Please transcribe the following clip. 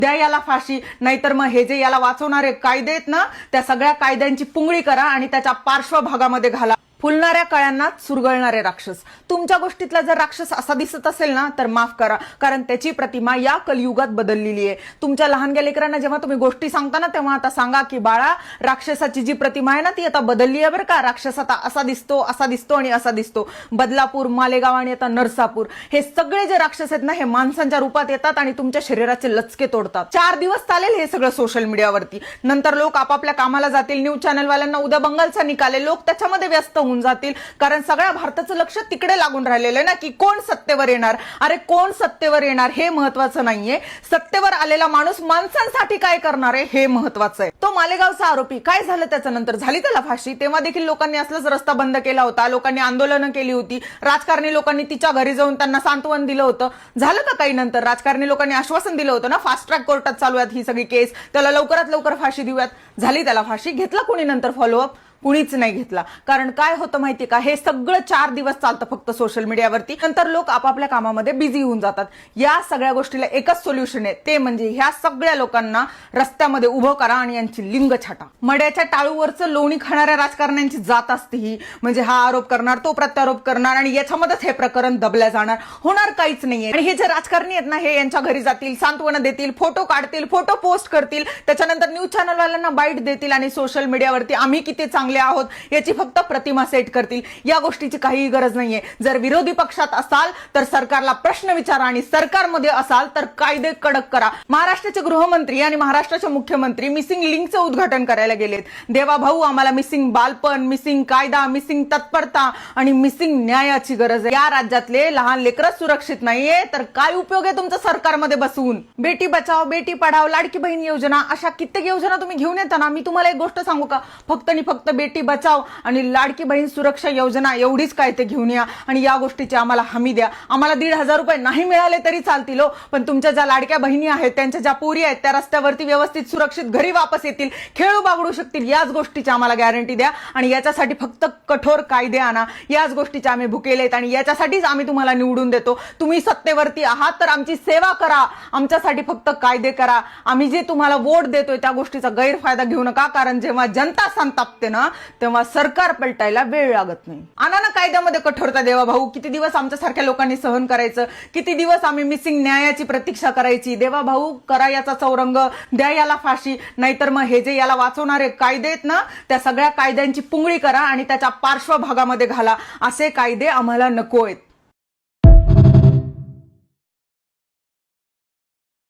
द्या याला फाशी, नाहीतर मग हे जे याला वाचवणारे कायदे आहेत ना, त्या सगळ्या कायद्यांची पुंगळी करा आणि त्याच्या पार्श्वभागामध्ये घाला. फुलणाऱ्या कळ्यांना चुरगळणारे राक्षस. तुमच्या गोष्टीतला जर राक्षस असा दिसत असेल ना, तर माफ करा, कारण त्याची प्रतिमा या कलियुगात बदललेली आहे. तुमच्या लहानग्या लेकरांना जेव्हा तुम्ही गोष्टी सांगता ना, तेव्हा आता सांगा की बाळा, राक्षसाची जी प्रतिमा आहे ना, ती आता बदलली आहे बरं का. राक्षस आता असा दिसतो, असा दिसतो आणि असा दिसतो. बदलापूर, मालेगाव आणि आता नरसापूर, हे सगळे जे राक्षस आहेत ना, हे माणसांच्या रूपात येतात आणि तुमच्या शरीराचे लचके तोडतात. 4 दिवस चालेल हे सगळं सोशल मीडियावरती. नंतर लोक आपापल्या कामाला जातील. न्यूज चॅनलवाल्यांना उद्या बंगालचा निकाल आहे, लोक त्याच्यामध्ये व्यस्त होऊन जातील, कारण सगळ्या भारताचं लक्ष तिकडे लागून राहिलेलं आहे ना, की कोण सत्तेवर येणार. अरे कोण सत्तेवर येणार हे महत्वाचं नाहीये, सत्तेवर आलेला माणूस माणसांसाठी काय करणार आहे हे महत्वाचं आहे. तो मालेगावचा आरोपी, काय झालं त्याच्यानंतर? झाली त्याला फाशी. तेव्हा देखील लोकांनी असलाच रस्ता बंद केला होता, लोकांनी आंदोलनं केली होती, राजकारणी लोकांनी तिच्या घरी जाऊन त्यांना सांत्वन दिलं होतं. झालं का काही नंतर? राजकारणी लोकांनी आश्वासन दिलं होतं ना, फास्ट ट्रॅक कोर्टात चालू आहेत ही सगळी केस, त्याला लवकरात लवकर फाशी देऊयात. झाली त्याला फाशी. घेतला कोणी नंतर फॉलोअप? कुणीच नाही घेतला. कारण काय होतं माहितीये का, हे सगळं 4 दिवस चालतं फक्त सोशल मीडियावरती, नंतर लोक आपापल्या कामामध्ये बिझी होऊन जातात. या सगळ्या गोष्टीला एकच सोल्युशन आहे, ते म्हणजे ह्या सगळ्या लोकांना रस्त्यामध्ये उभं करा आणि यांची लिंग छाटा. मड्याच्या टाळूवरचं लोणी खाणाऱ्या राजकारण्यांची जात असते ही. म्हणजे हा आरोप करणार, तो प्रत्यारोप करणार आणि याच्यामध्येच हे प्रकरण दबल्या जाणार. होणार काहीच नाहीये. आणि हे जे राजकारणी आहेत ना, हे यांच्या घरी जातील, सांत्वन देतील, फोटो काढतील, फोटो पोस्ट करतील, त्याच्यानंतर न्यूज चॅनलवाल्यांना बाईट देतील आणि सोशल मीडियावरती आम्ही किती चांगले आहोत याची फक्त प्रतिमा सेट करतील. या गोष्टीची काहीही गरज नाहीये. जर विरोधी पक्षात असाल तर सरकारला प्रश्न विचारा आणि सरकारमध्ये असाल तर कायदे कडक करा. महाराष्ट्राचे गृहमंत्री आणि महाराष्ट्राचे मुख्यमंत्री मिसिंग लिंकचं उद्घाटन करायला गेलेत. देवा भाऊ, आम्हाला मिसिंग बालपण, मिसिंग कायदा, मिसिंग तत्परता आणि मिसिंग न्यायाची गरज आहे. या राज्यातले लहान लेकरच सुरक्षित नाहीये तर काय उपयोग आहे तुमचं सरकारमध्ये बसून? बेटी बचाव, बेटी पढाव, लाडकी बहीण योजना, अशा कित्येक योजना तुम्ही घेऊन येताना. मी तुम्हाला एक गोष्ट सांगू का, फक्त आणि फक्त बेटी बचाव आणि लाडकी बहीण सुरक्षा योजना एवढीच काय ते घेऊन या आणि या गोष्टीची आम्हाला हमी द्या. आम्हाला 1,500 रुपये नाही मिळाले तरी चालतील, पण तुमच्या ज्या लाडक्या बहिणी आहेत, त्यांच्या ज्या पोरी आहेत, त्या रस्त्यावरती व्यवस्थित सुरक्षित घरी वापस येतील, खेळू बागडू शकतील, याच गोष्टीची आम्हाला गॅरंटी द्या. आणि याच्यासाठी फक्त कठोर कायदे आणा. याच गोष्टीचे आम्ही भुकेले आहेत आणि याच्यासाठीच आम्ही तुम्हाला निवडून देतो. तुम्ही सत्तेवरती आहात तर आमची सेवा करा, आमच्यासाठी फक्त कायदे करा. आम्ही जे तुम्हाला वोट देतोय त्या गोष्टीचा गैरफायदा घेऊ नका, कारण जेव्हा जनता संतापते ना, तेव्हा सरकार पलटायला वेळ लागत नाही. आणा ना कायद्यामध्ये कठोरता. देवा भाऊ, किती दिवस आमच्यासारख्या लोकांनी सहन करायचं? किती दिवस आम्ही मिसिंग न्यायाची प्रतीक्षा करायची? देवा भाऊ, करा याचा चौरंग, द्या याला फाशी, नाहीतर मग हे जे याला वाचवणारे कायदे आहेत ना, त्या सगळ्या कायद्यांची पुंगळी करा आणि त्याच्या पार्श्वभागामध्ये घाला. असे कायदे आम्हाला नको आहेत.